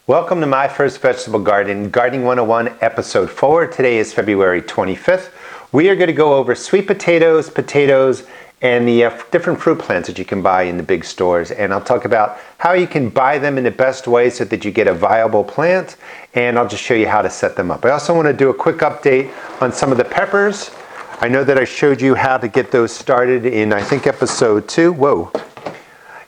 Welcome to my first vegetable garden, Gardening 101, episode 4. Today is February 25th. We are going to go over sweet potatoes, and the different fruit plants that you can buy in the big stores. And I'll talk about how you can buy them in the best way so that you get a viable plant. And I'll just show you how to set them up. I also want to do a quick update on some of the peppers. I know that I showed you how to get those started in, I think, episode 2. Whoa.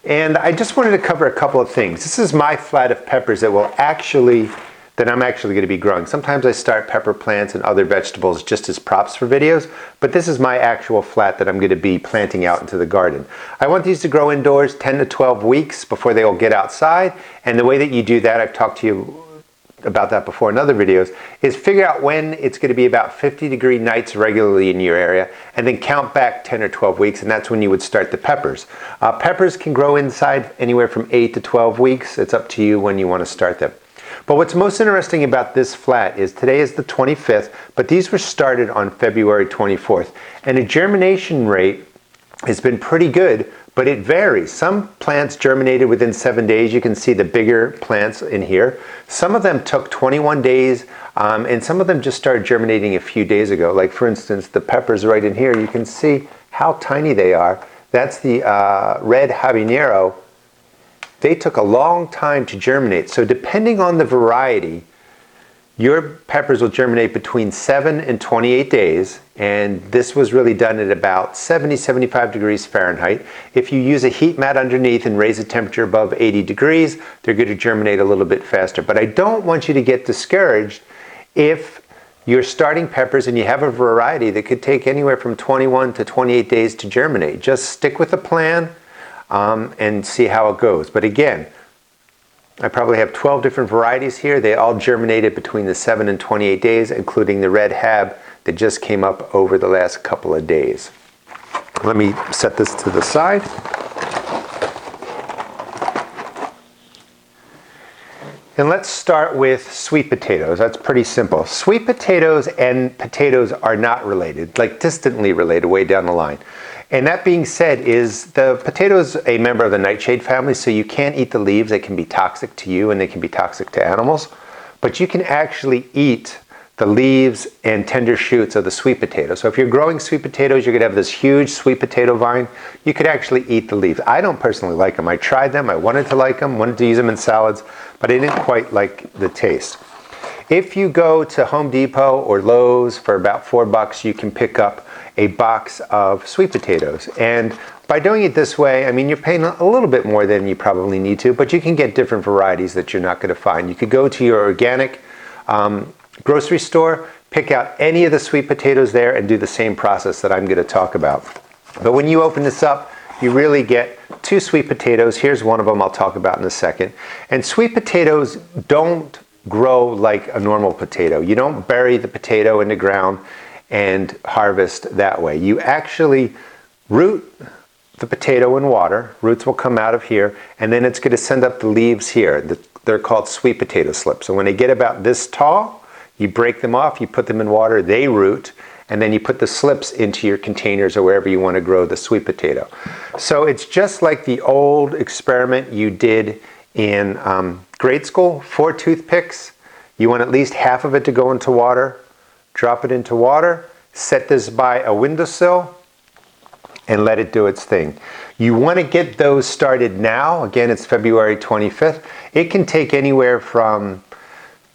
And I just wanted to cover a couple of things. This is my flat of peppers that I'm actually going to be growing. Sometimes I start pepper plants and other vegetables just as props for videos, but this is my actual flat that I'm going to be planting out into the garden. I want these to grow indoors 10 to 12 weeks before they will get outside, and the way that you do that, I've talked to you about that before in other videos, is figure out when it's going to be about 50-degree nights regularly in your area, and then count back 10 or 12 weeks, and that's when you would start the peppers. Peppers can grow inside anywhere from 8 to 12 weeks. It's up to you when you want to start them. But what's most interesting about this flat is today is the 25th, but these were started on February 24th, and the germination rate has been pretty good, but it varies. Some plants germinated within 7 days. You can see the bigger plants in here. Some of them took 21 days, and some of them just started germinating a few days ago. Like for instance, the peppers right in here, you can see how tiny they are. That's the red habanero. They took a long time to germinate. So depending on the variety, your peppers will germinate between 7 and 28 days, and this was really done at about 75 degrees Fahrenheit. If you use a heat mat underneath and raise the temperature above 80 degrees, they're going to germinate a little bit faster. But I don't want you to get discouraged if you're starting peppers and you have a variety that could take anywhere from 21 to 28 days to germinate. Just stick with the plan and see how it goes. But again, I probably have 12 different varieties here. They all germinated between the 7 and 28 days, including the red hab that just came up over the last couple of days. Let me set this to the side. And let's start with sweet potatoes. That's pretty simple. Sweet potatoes and potatoes are not related, like distantly related way down the line. And that being said, is the potato is a member of the nightshade family, so you can't eat the leaves. They can be toxic to you and they can be toxic to animals. But you can actually eat the leaves and tender shoots of the sweet potato. So if you're growing sweet potatoes, you're going to have this huge sweet potato vine. You could actually eat the leaves. I don't personally like them. I tried them. I wanted to like them, wanted to use them in salads, but I didn't quite like the taste. If you go to Home Depot or Lowe's for about $4, you can pick up a box of sweet potatoes. And by doing it this way, I mean, you're paying a little bit more than you probably need to, but you can get different varieties that you're not going to find. You could go to your organic grocery store, pick out any of the sweet potatoes there, and do the same process that I'm going to talk about. But when you open this up, you really get 2 sweet potatoes. Here's one of them I'll talk about in a second. And sweet potatoes don't grow like a normal potato. You don't bury the potato in the ground and harvest that way. You actually root the potato in water. Roots will come out of here, and then it's going to send up the leaves here. They're called sweet potato slips. So when they get about this tall, you break them off, you put them in water, they root, and then you put the slips into your containers or wherever you want to grow the sweet potato. So it's just like the old experiment you did in grade school. 4 toothpicks. You want at least half of it to go into water. Drop it into water, set this by a windowsill, and let it do its thing. You want to get those started now. Again, it's February 25th. It can take anywhere from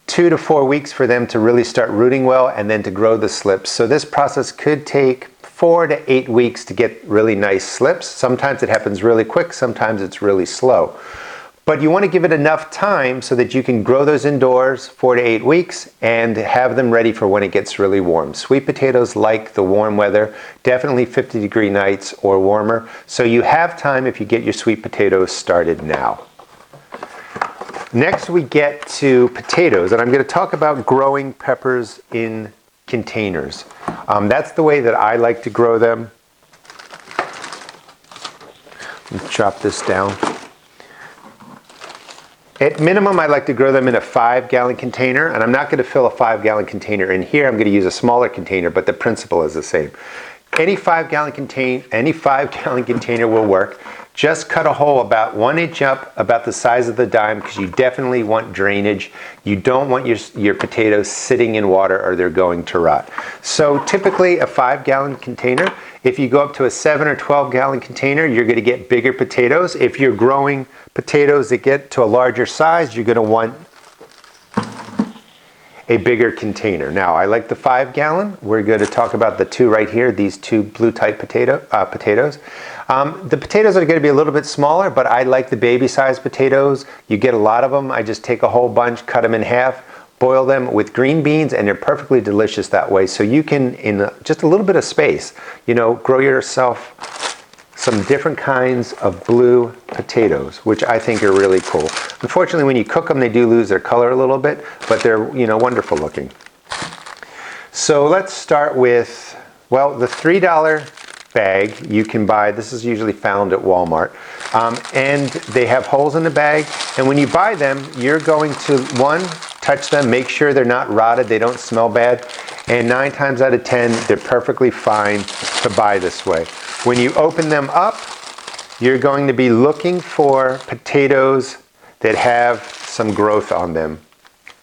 2 to 4 weeks for them to really start rooting well and then to grow the slips. So this process could take 4 to 8 weeks to get really nice slips. Sometimes it happens really quick, sometimes it's really slow. But you want to give it enough time so that you can grow those indoors 4 to 8 weeks and have them ready for when it gets really warm. Sweet potatoes like the warm weather, definitely 50-degree nights or warmer. So you have time if you get your sweet potatoes started now. Next we get to potatoes, and I'm going to talk about growing peppers in containers. That's the way that I like to grow them. Let me chop this down. At minimum, I like to grow them in a 5-gallon container, and I'm not going to fill a 5-gallon container in here. I'm going to use a smaller container, but the principle is the same. Any 5-gallon container will work. Just cut a hole about 1 inch up, about the size of the dime, because you definitely want drainage. You don't want your potatoes sitting in water or they're going to rot. So typically a 5-gallon container. If you go up to a 7 or 12-gallon container, you're going to get bigger potatoes. If you're growing potatoes that get to a larger size, you're going to want a bigger container. Now, I like the 5-gallon. We're going to talk about the two right here, these two blue type potatoes. The potatoes are going to be a little bit smaller, but I like the baby size potatoes. You get a lot of them. I just take a whole bunch, cut them in half, boil them with green beans, and they're perfectly delicious that way. So you can, in just a little bit of space, you know, grow yourself some different kinds of blue potatoes, which I think are really cool. Unfortunately, when you cook them, they do lose their color a little bit, but they're, you know, wonderful looking. So let's start with, well, the $3 bag you can buy. This is usually found at Walmart. And they have holes in the bag. And when you buy them, you're going to, one, touch them, make sure they're not rotted, they don't smell bad. And 9 times out of 10, they're perfectly fine to buy this way. When you open them up, you're going to be looking for potatoes that have some growth on them,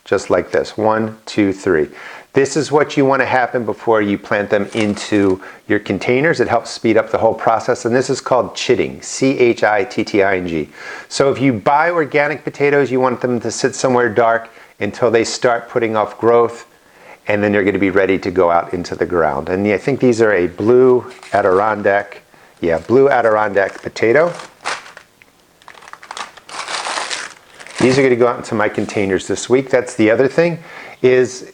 just like this. 1, 2, 3. This is what you want to happen before you plant them into your containers. It helps speed up the whole process, and this is called chitting, C-H-I-T-T-I-N-G. So if you buy organic potatoes, you want them to sit somewhere dark until they start putting off growth, and then they're going to be ready to go out into the ground. And I think these are a blue Adirondack, blue Adirondack potato. These are going to go out into my containers this week. That's the other thing, is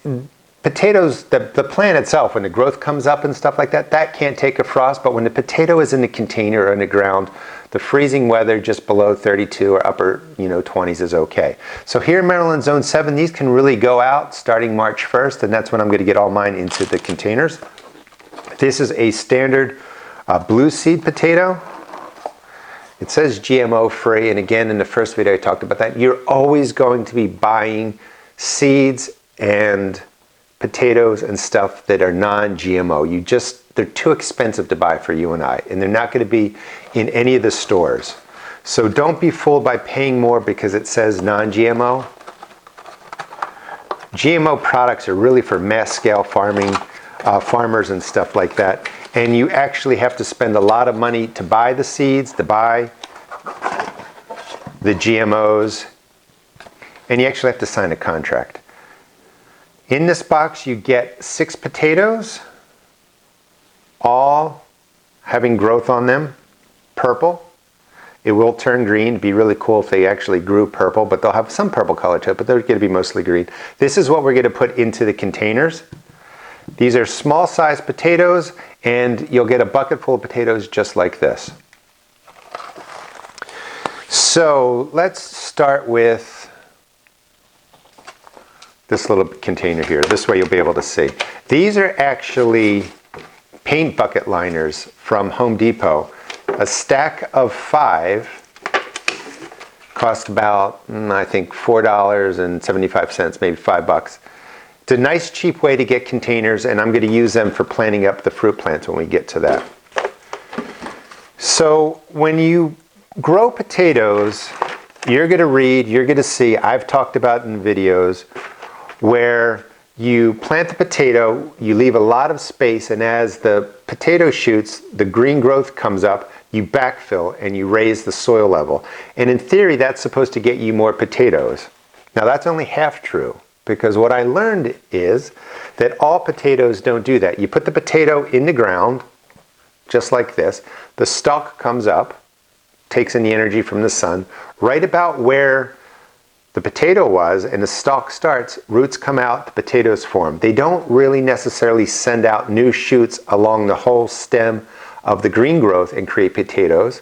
potatoes, the plant itself, when the growth comes up and stuff like that, that can't take a frost, but when the potato is in the container or in the ground, the freezing weather just below 32 or upper 20s is okay. So here in Maryland Zone 7, these can really go out starting March 1st, and that's when I'm going to get all mine into the containers. This is a standard blue seed potato. It says GMO free, and again in the first video I talked about that. You're always going to be buying seeds and potatoes and stuff that are non-GMO. They're too expensive to buy for you and I, and they're not going to be in any of the stores. So don't be fooled by paying more because it says non-GMO. GMO products are really for mass scale farming, farmers and stuff like that. And you actually have to spend a lot of money to buy the seeds, to buy the GMOs, and you actually have to sign a contract. In this box you get 6 potatoes, all having growth on them, purple. It will turn green. It'd be really cool if they actually grew purple, but they'll have some purple color to it, but they're going to be mostly green. This is what we're going to put into the containers. These are small sized potatoes, and you'll get a bucket full of potatoes just like this. So let's start with this little container here. This way you'll be able to see. These are actually paint bucket liners from Home Depot. A stack of 5 cost about, I think, $4.75, maybe $5. It's a nice cheap way to get containers, and I'm going to use them for planting up the fruit plants when we get to that. So when you grow potatoes, you're going to read, you're going to see, I've talked about in videos, where you plant the potato, you leave a lot of space, and as the potato shoots, the green growth comes up, you backfill and you raise the soil level. And in theory, that's supposed to get you more potatoes. Now that's only half true, because what I learned is that all potatoes don't do that. You put the potato in the ground, just like this, the stalk comes up, takes in the energy from the sun, right about where the potato was, and the stalk starts, roots come out, the potatoes form. They don't really necessarily send out new shoots along the whole stem of the green growth and create potatoes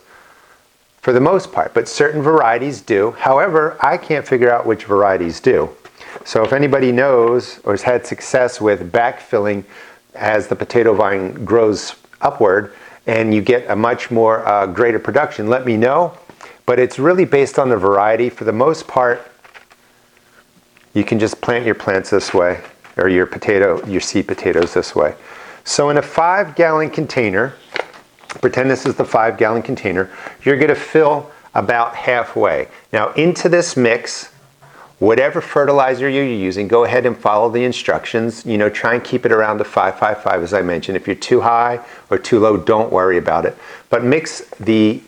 for the most part, but certain varieties do. However, I can't figure out which varieties do. So if anybody knows or has had success with backfilling as the potato vine grows upward and you get a much more greater production, let me know. But it's really based on the variety. For the most part, you can just plant your plants this way, or your seed potatoes this way. So in a 5-gallon container, pretend this is the 5-gallon container, you're going to fill about halfway. Now into this mix, whatever fertilizer you're using, go ahead and follow the instructions. You know, try and keep it around the 5-5-5 as I mentioned. If you're too high or too low, don't worry about it. But mix the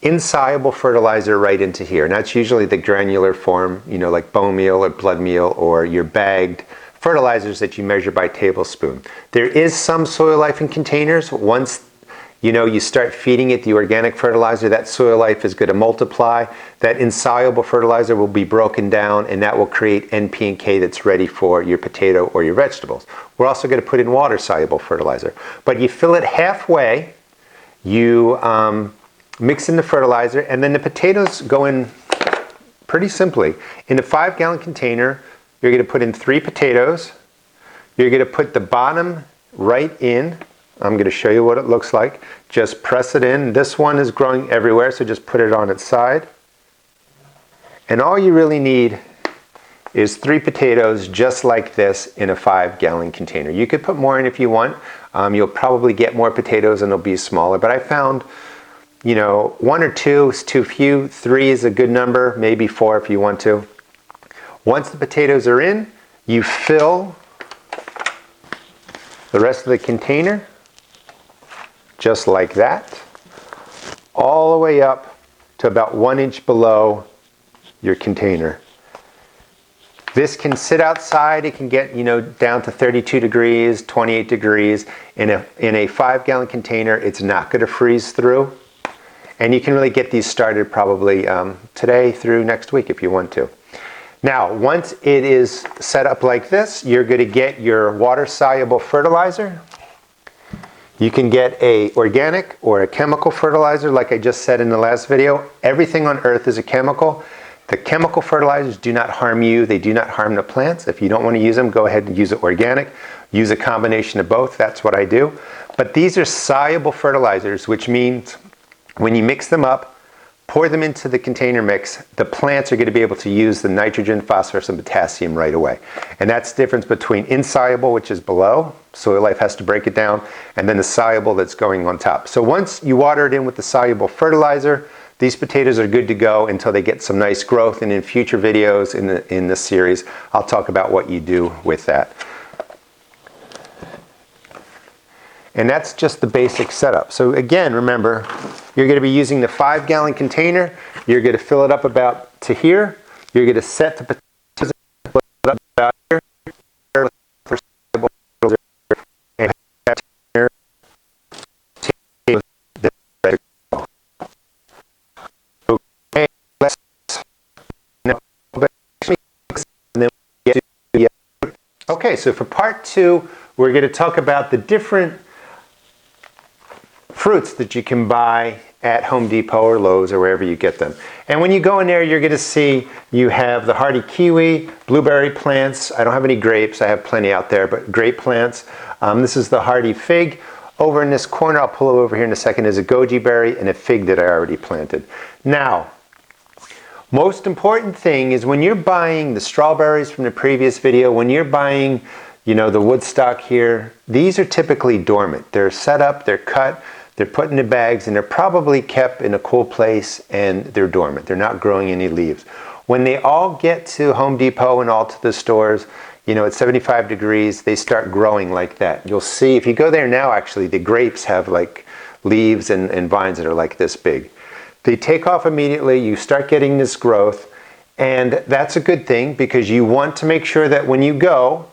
insoluble fertilizer right into here. And that's usually the granular form, you know, like bone meal or blood meal or your bagged fertilizers that you measure by tablespoon. There is some soil life in containers. Once you know you start feeding it the organic fertilizer, that soil life is going to multiply. That insoluble fertilizer will be broken down, and that will create NP and K that's ready for your potato or your vegetables. We're also going to put in water soluble fertilizer. But you fill it halfway, you mix in the fertilizer, and then the potatoes go in pretty simply. In a 5-gallon container, you're going to put in 3 potatoes. You're going to put the bottom right in. I'm going to show you what it looks like. Just press it in. This one is growing everywhere, so just put it on its side. And all you really need is 3 potatoes just like this in a 5-gallon container. You could put more in if you want. You'll probably get more potatoes and they'll be smaller, but I found, you know, 1 or 2 is too few. 3 is a good number, maybe 4 if you want to. Once the potatoes are in, you fill the rest of the container just like that, all the way up to about 1 inch below your container. This can sit outside. It can get, you know, down to 32 degrees, 28 degrees. In a 5-gallon container, it's not going to freeze through. And you can really get these started probably today through next week if you want to. Now, once it is set up like this, you're going to get your water-soluble fertilizer. You can get a organic or a chemical fertilizer, like I just said in the last video. Everything on earth is a chemical. The chemical fertilizers do not harm you. They do not harm the plants. If you don't want to use them, go ahead and use it organic. Use a combination of both. That's what I do. But these are soluble fertilizers, which means when you mix them up, pour them into the container mix, the plants are going to be able to use the nitrogen, phosphorus, and potassium right away. And that's the difference between insoluble, which is below, soil life has to break it down, and then the soluble that's going on top. So once you water it in with the soluble fertilizer, these potatoes are good to go until they get some nice growth. And in future videos in this series, I'll talk about what you do with that. And that's just the basic setup. So again, remember, you're going to be using the 5-gallon container. You're going to fill it up about to here. You're going to set the potatoes up about here. Okay, so for part 2, we're going to talk about the different fruits that you can buy at Home Depot or Lowe's or wherever you get them. And when you go in there, you're going to see you have the hardy kiwi, blueberry plants. I don't have any grapes. I have plenty out there, but grape plants. This is the hardy fig. Over in this corner, I'll pull it over here in a second, is a goji berry and a fig that I already planted. Now, most important thing is when you're buying the strawberries from the previous video, when you're buying, you know, the woodstock here, these are typically dormant. They're set up, they're cut, they're put into bags, and they're probably kept in a cool place, and they're dormant. They're not growing any leaves. When they all get to Home Depot and all to the stores, you know, at 75 degrees, they start growing like that. You'll see, if you go there now, actually, the grapes have like leaves and vines that are like this big. They take off immediately, you start getting this growth, and that's a good thing because you want to make sure that when you go,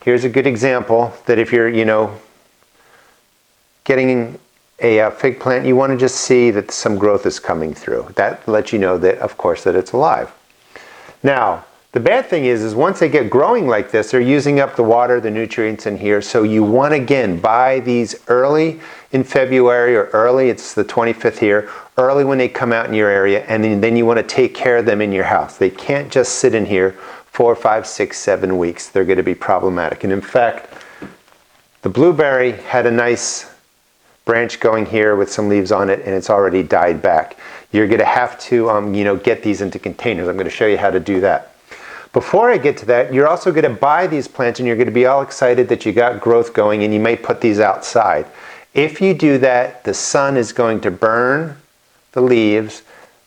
here's a good example, that if you're, you know, getting a fig plant, you want to just see that some growth is coming through. That lets you know that, of course, that it's alive. Now, the bad thing is once they get growing like this, they're using up the water, the nutrients in here. So you want to, again, buy these early in February or early, it's the 25th here, early when they come out in your area, and then you want to take care of them in your house. They can't just sit in here 4, 5, 6, 7 weeks. They're going to be problematic. And in fact, the blueberry had a nice branch going here with some leaves on it, and it's already died back. You're going to have to you know, get these into containers. I'm going to show you how to do that. Before I get to that, you're also going to buy these plants and you're going to be all excited that you got growth going, and you may put these outside. If you do that, the sun is going to burn the leaves.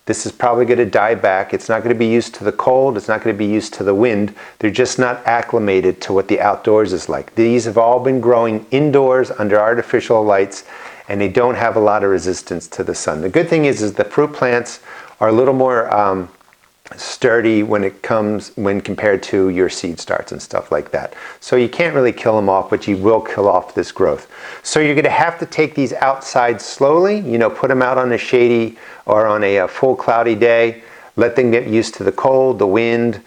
This is probably going to die back. It's not going to be used to the cold. It's not going to be used to the wind. They're just not acclimated to what the outdoors is like. These have all been growing indoors under artificial lights, and they don't have a lot of resistance to the sun. The good thing is the fruit plants are a little more sturdy when compared to your seed starts and stuff like that. So you can't really kill them off, but you will kill off this growth. So you're going to have to take these outside slowly, put them out on a shady or on a full cloudy day, let them get used to the cold, the wind,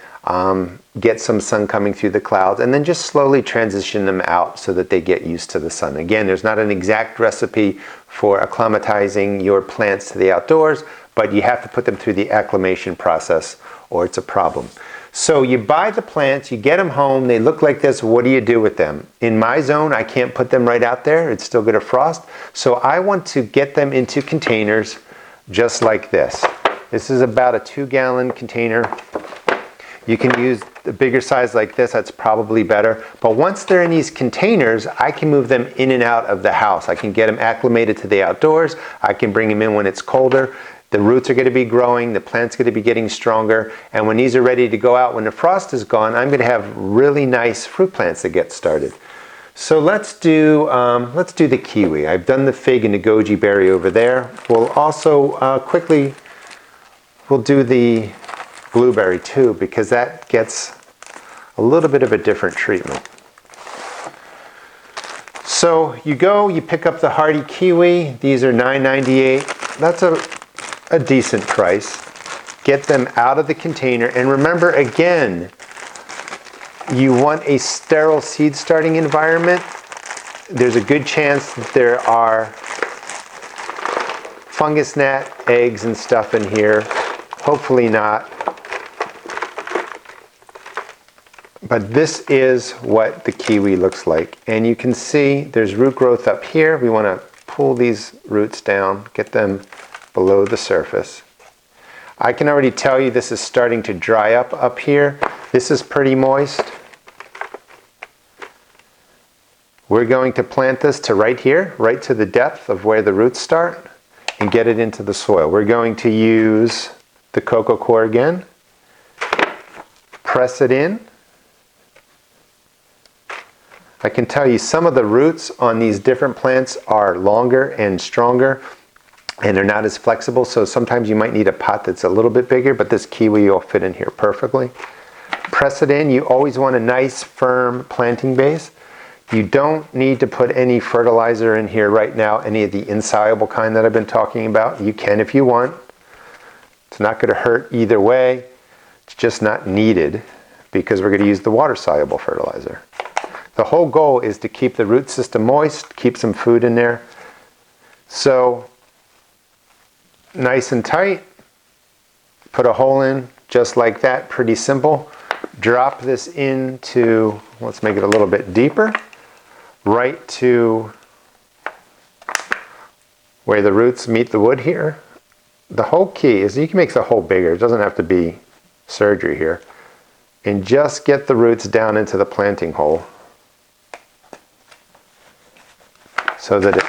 get some sun coming through the clouds, and then just slowly transition them out so that they get used to the sun. Again, there's not an exact recipe for acclimatizing your plants to the outdoors, but you have to put them through the acclimation process or it's a problem. So you buy the plants, you get them home, they look like this, what do you do with them? In my zone, I can't put them right out there, it's still gonna frost. So I want to get them into containers just like this. This is about a 2-gallon container. You can use a bigger size like this, that's probably better. But once they're in these containers, I can move them in and out of the house. I can get them acclimated to the outdoors. I can bring them in when it's colder. The roots are going to be growing, the plant's going to be getting stronger, and when these are ready to go out, when the frost is gone, I'm going to have really nice fruit plants that get started. So let's do the kiwi. I've done the fig and the goji berry over there. We'll also we'll do the blueberry too, because that gets a little bit of a different treatment. So you pick up the hardy kiwi. These are $9.98. That's a decent price. Get them out of the container, and remember again, you want a sterile seed starting environment. There's a good chance that there are fungus gnat eggs and stuff in here. Hopefully not. But this is what the kiwi looks like. And you can see there's root growth up here. We want to pull these roots down, get them below the surface. I can already tell you this is starting to dry up here. This is pretty moist. We're going to plant this to right here, right to the depth of where the roots start, and get it into the soil. We're going to use the cocoa core again, press it in. I can tell you some of the roots on these different plants are longer and stronger, and they're not as flexible, so sometimes you might need a pot that's a little bit bigger, but this kiwi will fit in here perfectly. Press it in. You always want a nice firm planting base. You don't need to put any fertilizer in here right now, any of the insoluble kind that I've been talking about. You can if you want. It's not going to hurt either way. It's just not needed because we're going to use the water-soluble fertilizer. The whole goal is to keep the root system moist, keep some food in there. So nice and tight, put a hole in just like that, pretty simple. Drop this into, let's make it a little bit deeper, right to where the roots meet the wood here. The whole key is you can make the hole bigger, it doesn't have to be surgery here, and just get the roots down into the planting hole so that it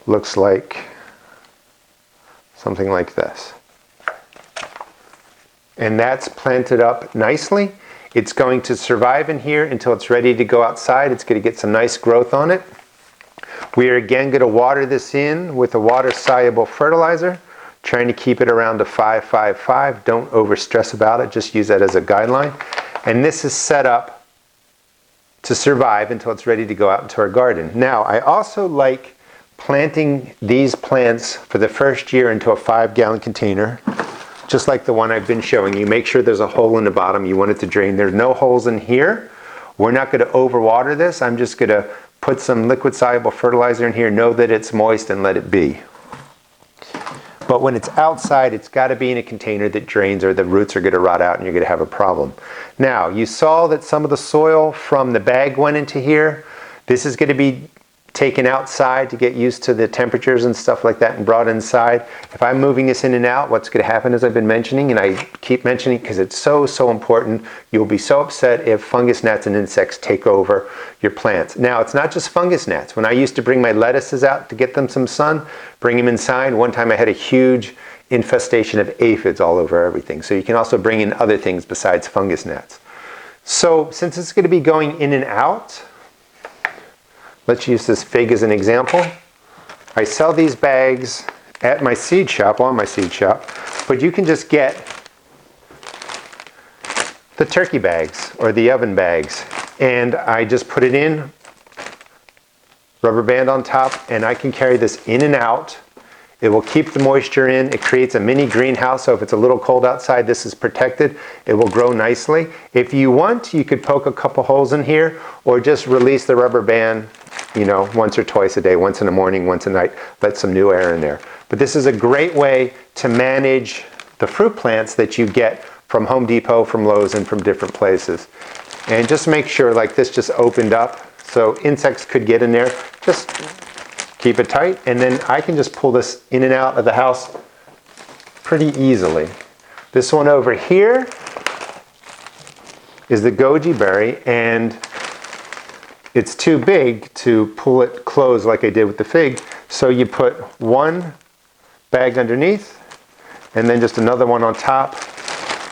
looks like something like this. And that's planted up nicely. It's going to survive in here until it's ready to go outside. It's going to get some nice growth on it. We are again going to water this in with a water-soluble fertilizer, trying to keep it around a 5-5-5. Don't overstress about it, just use that as a guideline. And this is set up to survive until it's ready to go out into our garden. Now, I also like planting these plants for the first year into a 5-gallon container, just like the one I've been showing you. Make sure there's a hole in the bottom. You want it to drain. There's no holes in here. We're not going to overwater this. I'm just going to put some liquid soluble fertilizer in here. Know that it's moist and let it be. But when it's outside, it's got to be in a container that drains or the roots are going to rot out and you're going to have a problem. Now, you saw that some of the soil from the bag went into here. This is going to be taken outside to get used to the temperatures and stuff like that and brought inside. If I'm moving this in and out, what's going to happen, as I've been mentioning, and I keep mentioning because it's so important, you'll be so upset if fungus gnats and insects take over your plants. Now, it's not just fungus gnats. When I used to bring my lettuces out to get them some sun, bring them inside, one time I had a huge infestation of aphids all over everything. So you can also bring in other things besides fungus gnats. So since it's going to be going in and out, let's use this fig as an example. I sell these bags at my seed shop, on my seed shop, but you can just get the turkey bags or the oven bags, and I just put it in, rubber band on top, and I can carry this in and out. It will keep the moisture in. It creates a mini greenhouse, so if it's a little cold outside, this is protected. It will grow nicely. If you want, you could poke a couple holes in here or just release the rubber band, you know, once or twice a day, once in the morning, once at night, let some new air in there. But this is a great way to manage the fruit plants that you get from Home Depot, from Lowe's, and from different places. And just make sure, like this just opened up, so insects could get in there. Just keep it tight, and then I can just pull this in and out of the house pretty easily. This one over here is the goji berry, and it's too big to pull it closed like I did with the fig, so you put one bag underneath and then just another one on top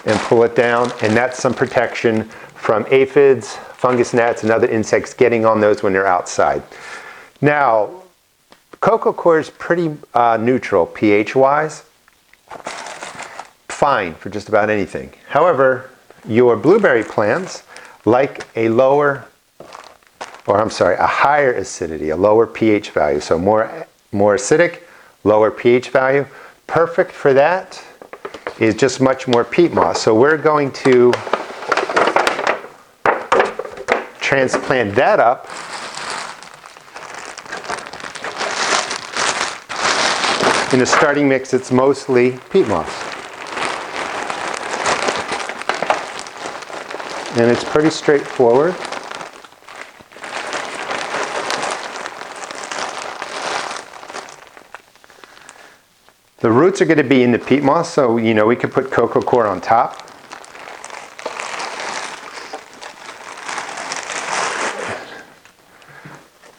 and pull it down, and that's some protection from aphids, fungus gnats, and other insects getting on those when they're outside. Now, coco coir is pretty neutral pH-wise, fine for just about anything. However, your blueberry plants like a higher acidity, a lower pH value. So more acidic, lower pH value. Perfect for that is just much more peat moss. So we're going to transplant that up in a starting mix. It's mostly peat moss. And it's pretty straightforward. The roots are going to be in the peat moss, so you know we could put coco coir on top.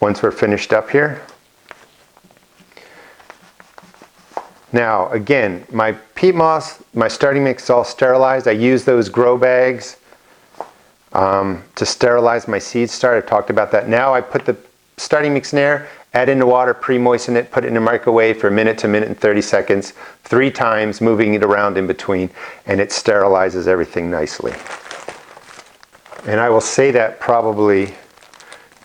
Once we're finished up here. Now, again, my peat moss, my starting mix is all sterilized. I use those grow bags to sterilize my seed start. I've talked about that. Now I put the starting mix in there, add in the water, pre-moisten it, put it in the microwave for a minute to a minute and 30 seconds, 3 times, moving it around in between, and it sterilizes everything nicely. And I will say that probably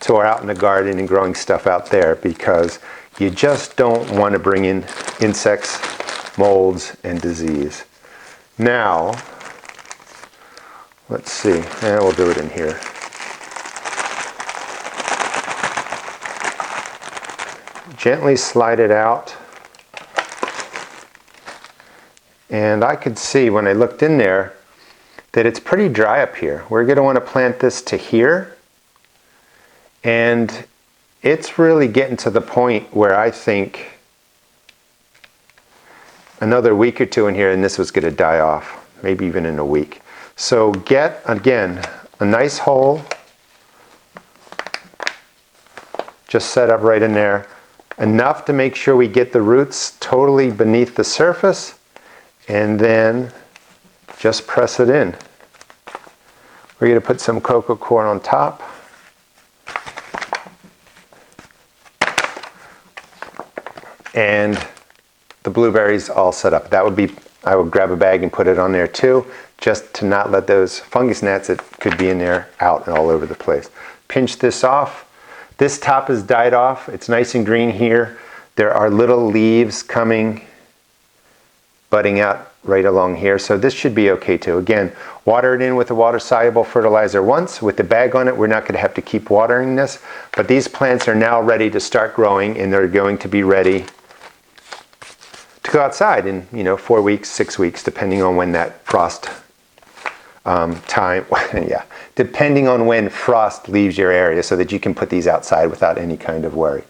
to our out in the garden and growing stuff out there, because you just don't want to bring in insects, molds, and disease. Now, let's see, and we'll do it in here. Gently slide it out. And I could see when I looked in there that it's pretty dry up here. We're going to want to plant this to here. And it's really getting to the point where I think another week or two in here and this was going to die off, maybe even in a week. So get, again, a nice hole, just set up right in there, enough to make sure we get the roots totally beneath the surface, and then just press it in. We're going to put some coco coir on top. And the blueberries all set up. That would be, I would grab a bag and put it on there too, just to not let those fungus gnats that could be in there out and all over the place. Pinch this off. This top is died off. It's nice and green here. There are little leaves coming, budding out right along here. So this should be okay too. Again, water it in with a water-soluble fertilizer once. With the bag on it, we're not going to have to keep watering this. But these plants are now ready to start growing, and they're going to be ready to go outside in 4 weeks, 6 weeks, depending on when that frost depending on when frost leaves your area, so that you can put these outside without any kind of worry.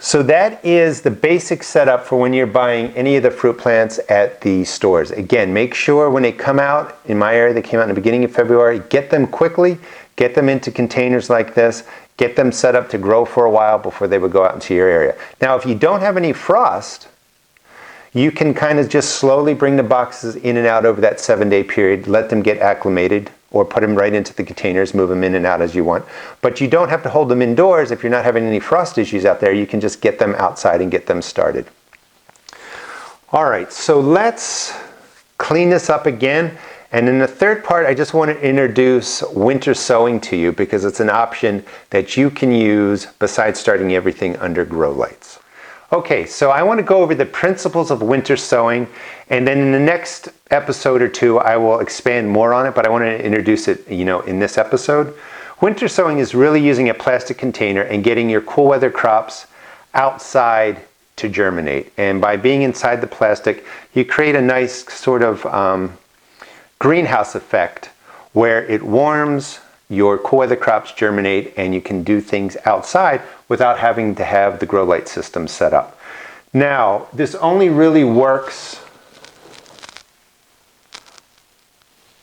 So that is the basic setup for when you're buying any of the fruit plants at the stores. Again, make sure when they come out, in my area they came out in the beginning of February, get them quickly, get them into containers like this, get them set up to grow for a while before they would go out into your area. Now if you don't have any frost, you can kind of just slowly bring the boxes in and out over that 7-day period, let them get acclimated, or put them right into the containers, move them in and out as you want. But you don't have to hold them indoors if you're not having any frost issues out there. You can just get them outside and get them started. All right, so let's clean this up again. And in the third part, I just want to introduce winter sowing to you because it's an option that you can use besides starting everything under grow lights. Okay, so I want to go over the principles of winter sowing, and then in the next episode or two I will expand more on it, but I want to introduce it, in this episode. Winter sowing is really using a plastic container and getting your cool weather crops outside to germinate. And by being inside the plastic, you create a nice sort of greenhouse effect where it warms, your cool weather crops germinate, and you can do things outside without having to have the grow light system set up. Now, this only really works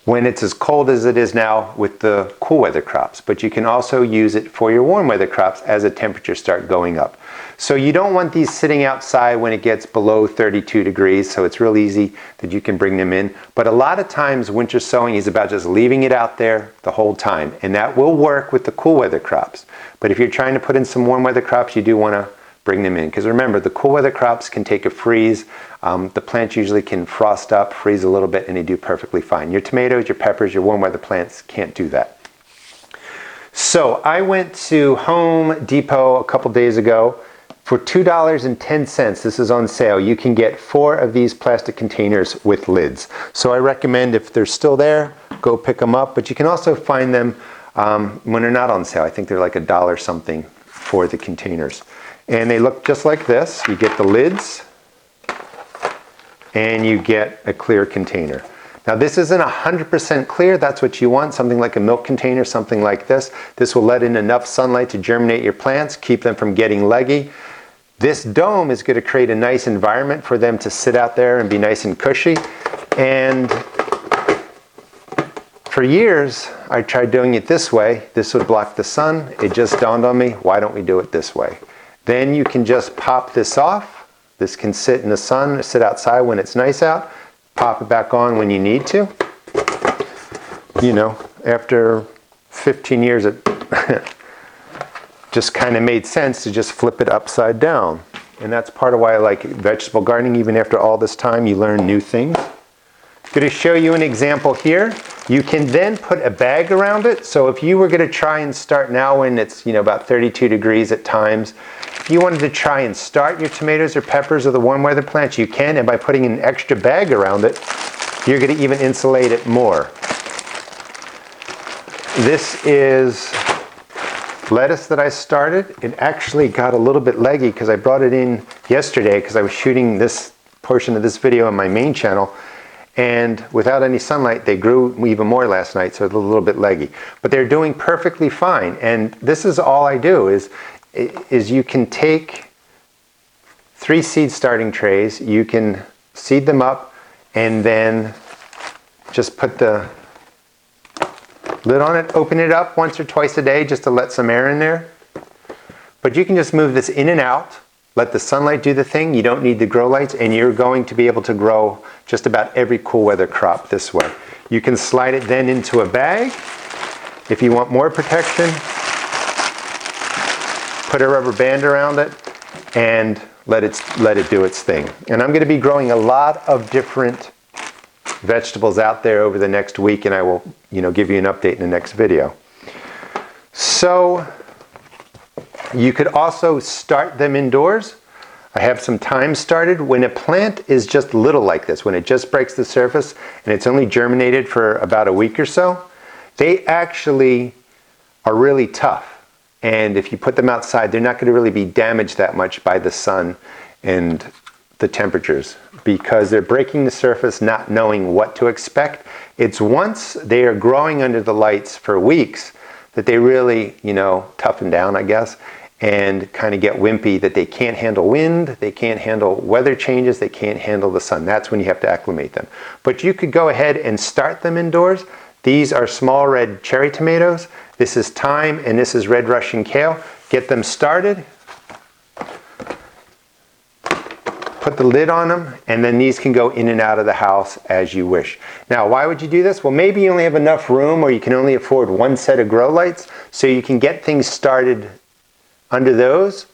when it's as cold as it is now with the cool weather crops, but you can also use it for your warm weather crops as the temperatures start going up. So you don't want these sitting outside when it gets below 32 degrees, so it's real easy that you can bring them in. But a lot of times winter sowing is about just leaving it out there the whole time, and that will work with the cool weather crops. But if you're trying to put in some warm weather crops, you do want to bring them in, because remember, the cool weather crops can take a freeze. The plants usually can frost up, freeze a little bit, and they do perfectly fine. Your tomatoes, your peppers, your warm weather plants can't do that. So I went to Home Depot a couple days ago. For $2.10, this is on sale, you can get 4 of these plastic containers with lids. So I recommend, if they're still there, go pick them up, but you can also find them when they're not on sale. I think they're like $1 something for the containers. And they look just like this. You get the lids and you get a clear container. Now this isn't 100% clear, that's what you want, something like a milk container, something like this. This will let in enough sunlight to germinate your plants, keep them from getting leggy. This dome is going to create a nice environment for them to sit out there and be nice and cushy. And for years, I tried doing it this way. This would block the sun. It just dawned on me, why don't we do it this way? Then you can just pop this off. This can sit in the sun, sit outside when it's nice out. Pop it back on when you need to. After 15 years, it just kind of made sense to just flip it upside down. And that's part of why I like vegetable gardening. Even after all this time, you learn new things. I'm going to show you an example here. You can then put a bag around it. So if you were going to try and start now when it's about 32 degrees at times, if you wanted to try and start your tomatoes or peppers or the warm weather plants, you can. And by putting an extra bag around it, you're going to even insulate it more. This is lettuce that I started. It actually got a little bit leggy because I brought it in yesterday because I was shooting this portion of this video on my main channel, and without any sunlight they grew even more last night, so it's a little bit leggy, but they're doing perfectly fine. And this is all I do is you can take 3 seed starting trays, you can seed them up and then just put the lid on it, open it up once or twice a day just to let some air in there. But you can just move this in and out, let the sunlight do the thing. You don't need the grow lights, and you're going to be able to grow just about every cool weather crop this way. You can slide it then into a bag if you want more protection. Put a rubber band around it and let it do its thing. And I'm going to be growing a lot of different vegetables out there over the next week, and I will give you an update in the next video. So you could also start them indoors. I have some time started. When a plant is just little like this, when it just breaks the surface and it's only germinated for about a week or so, they actually are really tough. And if you put them outside, they're not going to really be damaged that much by the sun and the temperatures, because they're breaking the surface not knowing what to expect. It's once they are growing under the lights for weeks that they really, toughen down, I guess. and kind of get wimpy, that they can't handle wind, they can't handle weather changes, they can't handle the sun. That's when you have to acclimate them. But you could go ahead and start them indoors. These are small red cherry tomatoes. This is thyme and this is red Russian kale. Get them started. Put the lid on them, and then these can go in and out of the house as you wish. Now, why would you do this? Well, maybe you only have enough room, or you can only afford one set of grow lights, so you can get things started under those.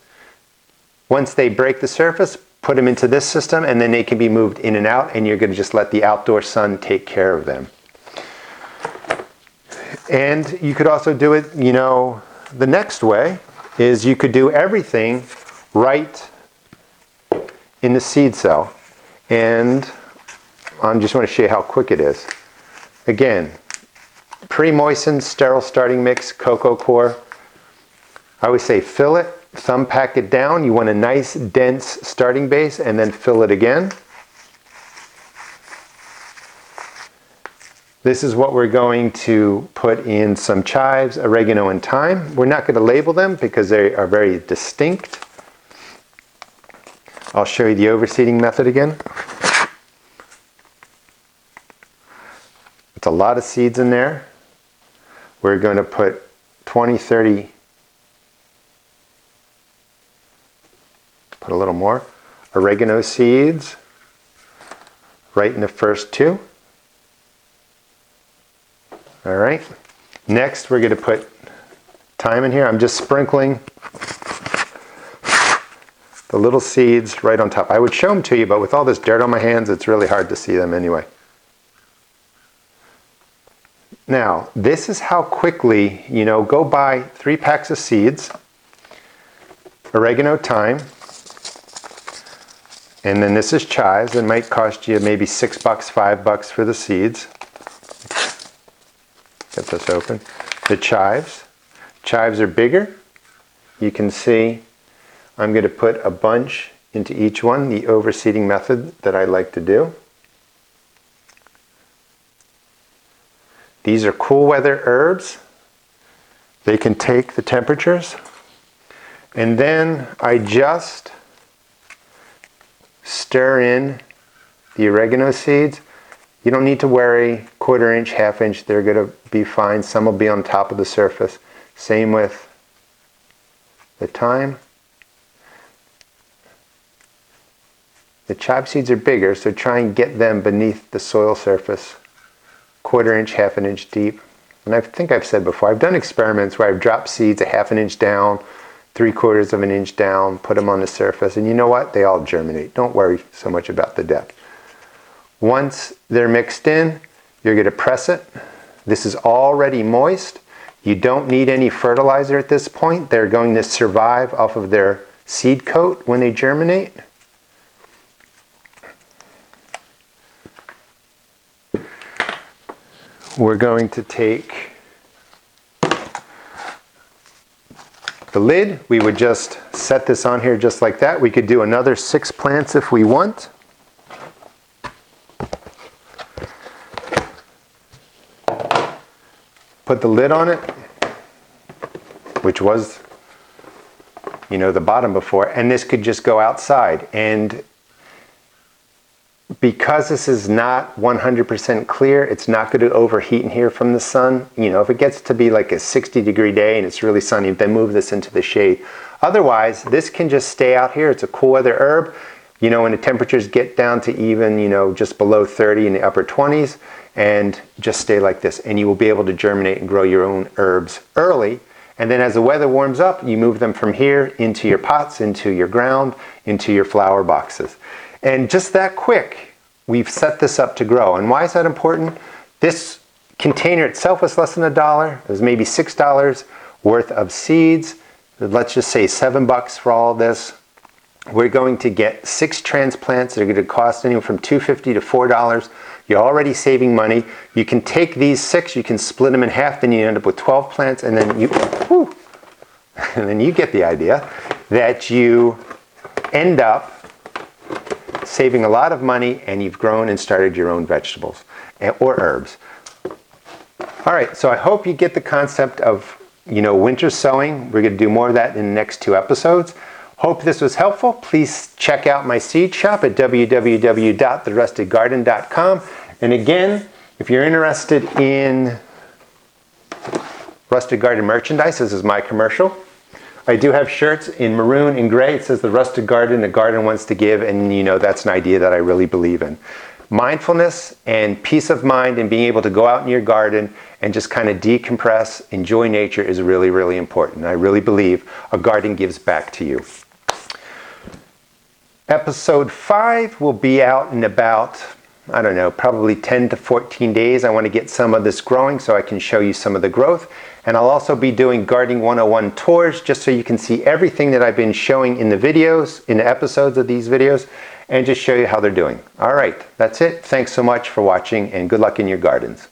Once they break the surface, put them into this system, and then they can be moved in and out, and you're going to just let the outdoor sun take care of them. And you could also do it, you know, the next way is you could do everything right in the seed cell. And I just want to show you how quick it is. Again, pre-moistened sterile starting mix, cocoa core. I always say fill it, thumb pack it down. You want a nice dense starting base, and then fill it again. This is what we're going to put in: some chives, oregano, and thyme. We're not going to label them because they are very distinct. I'll show you the overseeding method again. It's a lot of seeds in there. We're going to put 20, 30, put a little more, oregano seeds right in the first two. All right. Next, we're going to put thyme in here. I'm just sprinkling the little seeds right on top. I would show them to you, but with all this dirt on my hands, it's really hard to see them anyway. Now, this is how quickly, you know, go buy 3 packs of seeds, oregano, thyme, and then this is chives. It might cost you maybe $6, $5 for the seeds. Get this open. The chives. Chives are bigger. You can see I'm going to put a bunch into each one, the overseeding method that I like to do. These are cool weather herbs. They can take the temperatures. And then I just stir in the oregano seeds. You don't need to worry, 1/4 inch, 1/2 inch, they're going to be fine. Some will be on top of the surface. Same with the thyme. The chive seeds are bigger, so try and get them beneath the soil surface, 1/4 inch, 1/2 inch deep. And I think I've said before, I've done experiments where I've dropped seeds 1/2 inch down, 3/4 inch down, put them on the surface, and you know what? They all germinate. Don't worry so much about the depth. Once they're mixed in, you're going to press it. This is already moist. You don't need any fertilizer at this point. They're going to survive off of their seed coat when they germinate. We're going to take the lid. We would just set this on here just like that. We could do another 6 plants if we want. Put the lid on it, which was, you know, the bottom before, and this could just go outside. And because this is not 100% clear, it's not going to overheat in here from the sun. You know, if it gets to be like a 60-degree day and it's really sunny, then move this into the shade. Otherwise, this can just stay out here. It's a cool weather herb. You know, when the temperatures get down to even, you know, just below 30 in the upper 20s, and just stay like this, and you will be able to germinate and grow your own herbs early. And then as the weather warms up, you move them from here into your pots, into your ground, into your flower boxes. And just that quick, we've set this up to grow. And why is that important? This container itself was less than $1. It was maybe $6 worth of seeds. Let's just say $7 for all of this. We're going to get 6 transplants that are going to cost anywhere from $2.50 to $4. You're already saving money. You can take these 6, you can split them in half, then you end up with 12 plants, and then you get the idea that you end up saving a lot of money, and you've grown and started your own vegetables or herbs. All right, so I hope you get the concept of winter sowing. We're going to do more of that in the next 2 episodes. Hope this was helpful. Please check out my seed shop at www.therustedgarden.com. And again, if you're interested in Rusted Garden merchandise, this is my commercial. I do have shirts in maroon and gray. It says the Rusted Garden, the garden wants to give, and that's an idea that I really believe in. Mindfulness and peace of mind and being able to go out in your garden and just kind of decompress, enjoy nature is really, really important. I really believe a garden gives back to you. Episode 5 will be out in about, I don't know, probably 10 to 14 days. I want to get some of this growing so I can show you some of the growth. And I'll also be doing Gardening 101 tours just so you can see everything that I've been showing in the videos, in the episodes of these videos, and just show you how they're doing. All right, that's it. Thanks so much for watching and good luck in your gardens.